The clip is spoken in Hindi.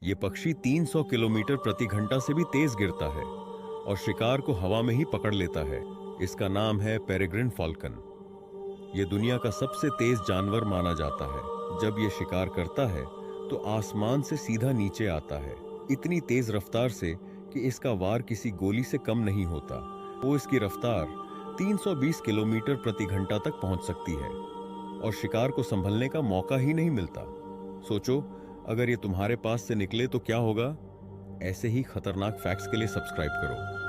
ये पक्षी 300 किलोमीटर प्रति घंटा से भी तेज गिरता है और शिकार को हवा में ही पकड़ लेता है। इसका नाम है पेरेग्रिन फॉल्कन। ये दुनिया का सबसे तेज जानवर माना जाता है। जब ये शिकार करता है तो आसमान से सीधा नीचे आता है, इतनी तेज रफ्तार से कि इसका वार किसी गोली से कम नहीं होता। वो इसकी रफ्तार 320 किलोमीटर प्रति घंटा तक पहुंच सकती है और शिकार को संभलने का मौका ही नहीं मिलता। सोचो, अगर ये तुम्हारे पास से निकले तो क्या होगा। ऐसे ही खतरनाक फैक्ट्स के लिए सब्सक्राइब करो।